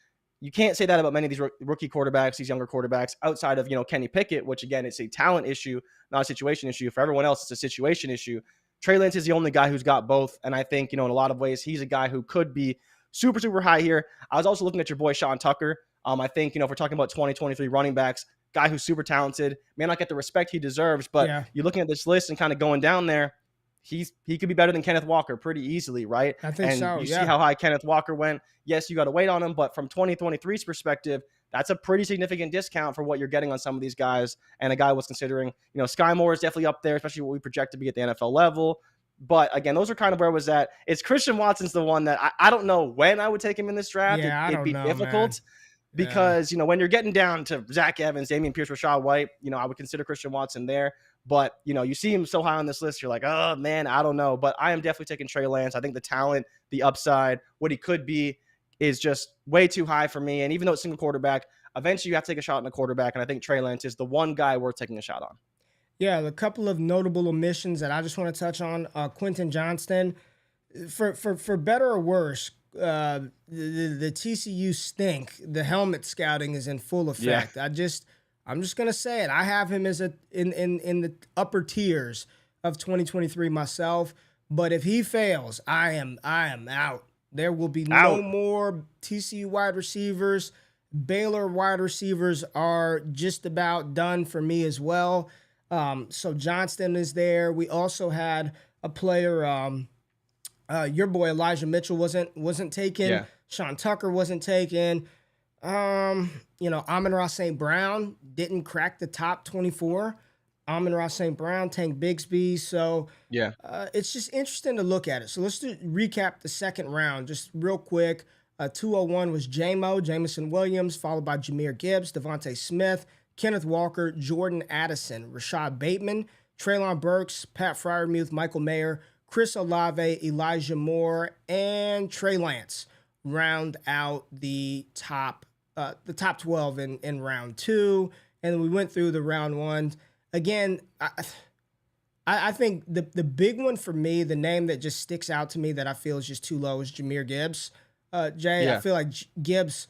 B: You can't say that about many of these rookie quarterbacks, these younger quarterbacks, outside of, Kenny Pickett, which, again, it's a talent issue, not a situation issue. For everyone else, it's a situation issue. Trey Lance is the only guy who's got both, and I think, in a lot of ways, he's a guy who could be super, super high here. I was also looking at your boy Sean Tucker. I think, if we're talking about 2023 running backs, guy who's super talented, may not get the respect he deserves, but you're looking at this list and kind of going down there, he could be better than Kenneth Walker pretty easily, right?
A: I think so,
B: you see how high Kenneth Walker went. Yes, you got to wait on him, but from 2023's perspective, that's a pretty significant discount for what you're getting on some of these guys. And a guy was considering, Sky Moore is definitely up there, especially what we project to be at the NFL level. But again, those are kind of where I was at. It's Christian Watson's the one that I don't know when I would take him in this draft. It'd be difficult. Because, when you're getting down to Zach Evans, Dameon Pierce, Rachaad White, I would consider Christian Watson there. But, you see him so high on this list, you're like, oh, man, I don't know. But I am definitely taking Trey Lance. I think the talent, the upside, what he could be is just way too high for me. And even though it's single quarterback, eventually you have to take a shot on a quarterback. And I think Trey Lance is the one guy worth taking a shot on.
A: Yeah, a couple of notable omissions that I just want to touch on. Quentin Johnston, for better or worse, the TCU stink. The helmet scouting is in full effect. Yeah. I'm just gonna say it. I have him as in the upper tiers of 2023 myself. But if he fails, I am out. There will be no more TCU wide receivers. Baylor wide receivers are just about done for me as well. So Johnston is there. We also had a player. Your boy Elijah Mitchell wasn't taken. Yeah. Sean Tucker wasn't taken. Amon-Ra St. Brown didn't crack the top 24. Amon-Ra St. Brown, Tank Bigsby. So it's just interesting to look at it. So let's recap the second round just real quick. 201 was Jamison Williams, followed by Jahmyr Gibbs, Devontae Smith, Kenneth Walker, Jordan Addison, Rashad Bateman, Treylon Burks, Pat Freiermuth, Michael Mayer, Chris Olave, Elijah Moore, and Trey Lance round out the top 12 in round 2. And we went through the round 1. Again, I think the big one for me, the name that just sticks out to me that I feel is just too low is Jahmyr Gibbs. Jay, I feel like Gibbs,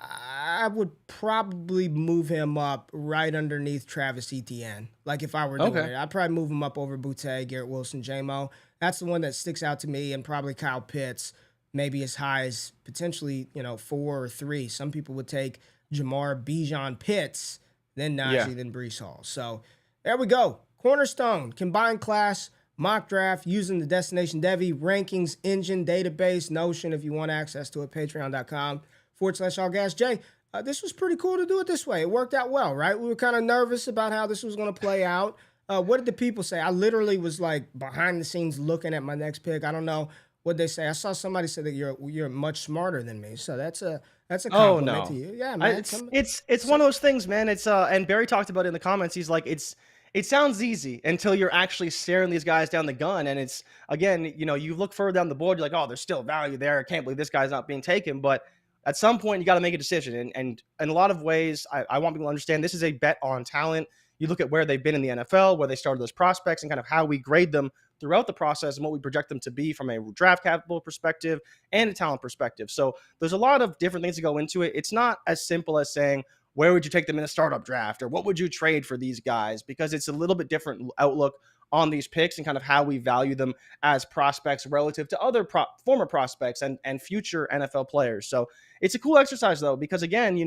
A: I would probably move him up right underneath Travis Etienne. Like if I were doing it, I'd probably move him up over Boutte, Garrett Wilson, J-Mo. That's the one that sticks out to me, and probably Kyle Pitts, maybe as high as potentially 4 or 3. Some people would take Jamar Bijan Pitts, then Najee, then Brees Hall. So there we go. Cornerstone, combined class, mock draft using the Destination Devy rankings engine database, Notion, if you want access to it, patreon.com/allgas. Jay, this was pretty cool to do it this way. It worked out well, right? We were kind of nervous about how this was going to play out. What did the people say? I literally was like behind the scenes looking at my next pick. I don't know what they say. I saw somebody say that you're much smarter than me. So that's That's a
B: Oh
A: compliment to
B: no,
A: you. Yeah, man.
B: it's one of those things, man. It's and Barry talked about it in the comments. He's like, it sounds easy until you're actually staring these guys down the gun, and it's again, you look further down the board, you're like, oh, there's still value there. I can't believe this guy's not being taken, but at some point you got to make a decision, and in a lot of ways, I want people to understand this is a bet on talent. You look at where they've been in the NFL, where they started as prospects, and kind of how we grade them throughout the process and what we project them to be from a draft capital perspective and a talent perspective. So there's a lot of different things that go into it. It's not as simple as saying, where would you take them in a startup draft, or what would you trade for these guys? Because it's a little bit different outlook on these picks and kind of how we value them as prospects relative to other former prospects and future NFL players. So it's a cool exercise though, because again,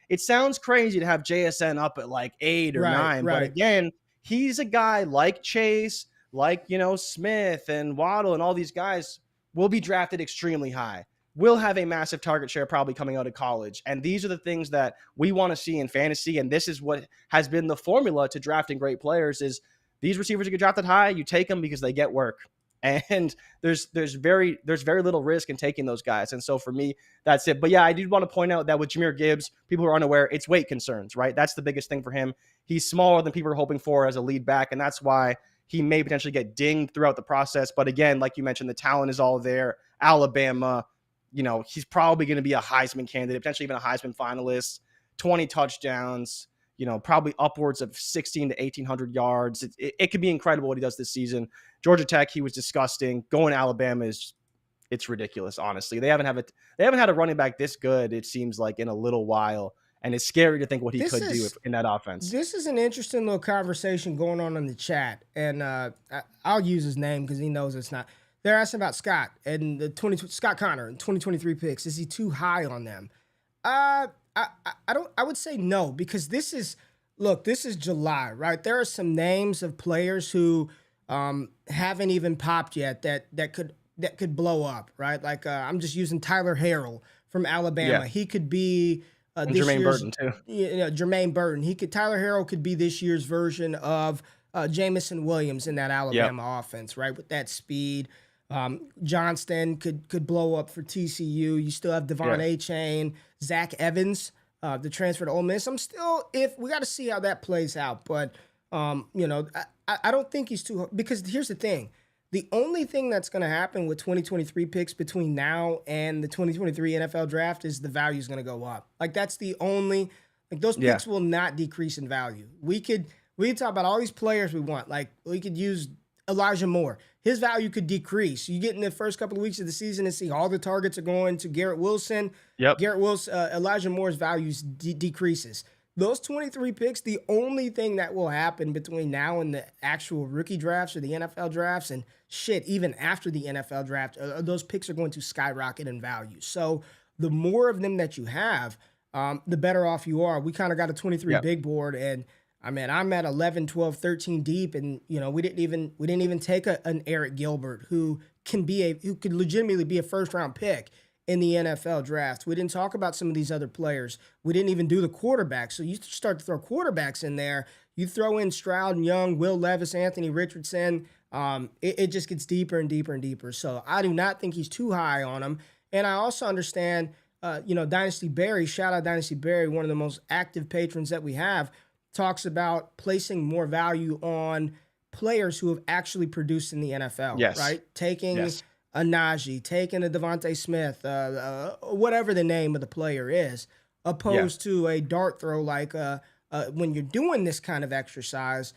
B: it sounds crazy to have JSN up at like 8 or 9, but again, he's a guy like Chase, like, Smith and Waddle and all these guys will be drafted extremely high, will have a massive target share probably coming out of college. And these are the things that we want to see in fantasy. And this is what has been the formula to drafting great players is these receivers who get drafted high, you take them because they get work. And there's very little risk in taking those guys. And so for me, that's it. But yeah, I did want to point out that with Jahmyr Gibbs, people who are unaware, it's weight concerns, right? That's the biggest thing for him. He's smaller than people are hoping for as a lead back. And that's why he may potentially get dinged throughout the process. But again, like you mentioned, the talent is all there. Alabama, he's probably going to be a Heisman candidate, potentially even a Heisman finalist, 20 touchdowns, probably upwards of 16 to 1,800 yards. It could be incredible what he does this season. Georgia Tech, he was disgusting. Going to Alabama it's ridiculous, honestly. They haven't had a running back this good, it seems like, in a little while. And it's scary to think what he could do in that offense.
A: This is an interesting little conversation going on in the chat. And I'll use his name because he knows it's not. They're asking about Scott and Scott Connor and 2023 picks. Is he too high on them? I would say no, because this is July, right? There are some names of players who haven't even popped yet that could blow up, right? Like I'm just using Tyler Harrell from Alabama. Yeah. He could be this
B: Jermaine
A: year's,
B: Burton too.
A: Jermaine Burton. Tyler Harrell could be this year's version of Jamison Williams in that Alabama offense, right? With that speed. Johnston could blow up for TCU. You still have Devon A-Chain, Zach Evans, the transfer to Ole Miss. We got to see how that plays out. But, I don't think he's too, because here's the thing. The only thing that's going to happen with 2023 picks between now and the 2023 NFL draft is the value is going to go up. Like that's the only, those picks will not decrease in value. We could talk about all these players we want. Like we could use Elijah Moore. His value could decrease. You get in the first couple of weeks of the season and see all the targets are going to Garrett Wilson.
B: Yep.
A: Elijah Moore's values decreases. Those 23 picks, the only thing that will happen between now and the actual rookie drafts or the NFL drafts and even after the NFL draft, those picks are going to skyrocket in value. So the more of them that you have, the better off you are. We kind of got a 23 big board, and I'm at 11, 12, 13 deep, and we didn't even take an Eric Gilbert who could legitimately be a first round pick in the NFL draft. We didn't talk about some of these other players. We didn't even do the quarterbacks. So you start to throw quarterbacks in there. You throw in Stroud and Young, Will Levis, Anthony Richardson. It just gets deeper and deeper and deeper. So I do not think he's too high on him. And I also understand, Dynasty Barry, shout out Dynasty Barry, one of the most active patrons that we have, talks about placing more value on players who have actually produced in the NFL, right? Taking a Najee, taking a Devontae Smith, whatever the name of the player is, opposed to a dart throw like when you're doing this kind of exercise,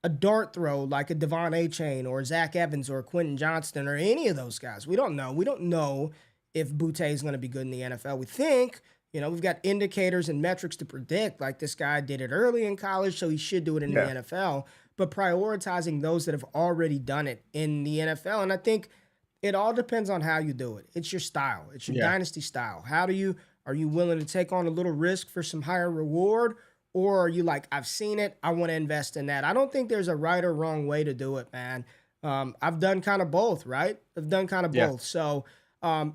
A: a dart throw like a Devon A-Chain or Zach Evans or Quentin Johnston or any of those guys. We don't know. We don't know if Boutte is going to be good in the NFL. We think, we've got indicators and metrics to predict, like this guy did it early in college, so he should do it in the NFL, but prioritizing those that have already done it in the NFL. And I think it all depends on how you do it. It's your style. It's your dynasty style. Are you willing to take on a little risk for some higher reward? Or are you like, I've seen it, I want to invest in that? I don't think there's a right or wrong way to do it, man. I've done kind of both, right? I've done kind of both. So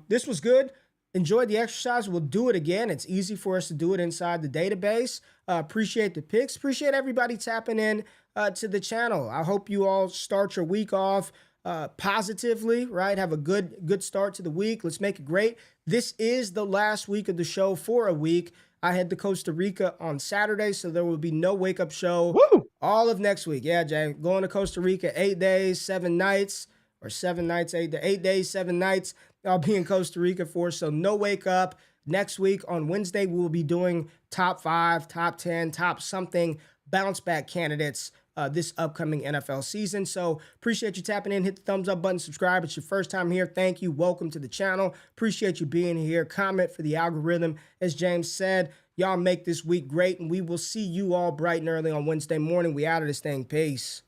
A: this was good. enjoyed the exercise. We'll do it again. It's easy for us to do it inside the database. Appreciate the picks. Appreciate everybody tapping in to the channel. I hope you all start your week off positively, right? Have a good start to the week. Let's make it great. This is the last week of the show for a week. I head to Costa Rica on Saturday, so there will be no wake-up show all of next week. Yeah, Jay, going to Costa Rica, 8 days, 7 nights, or 7 nights, 8 days, 7 nights. I'll be in Costa Rica for, so no wake-up. Next week on Wednesday, we will be doing top 5, top 10, top something bounce-back candidates this upcoming NFL season. So appreciate you tapping in. Hit the thumbs up button, subscribe. It's your first time here. Thank you. Welcome to the channel. Appreciate you being here. Comment for the algorithm. As James said, y'all make this week great, and we will see you all bright and early on Wednesday morning. We out of this thing. Peace.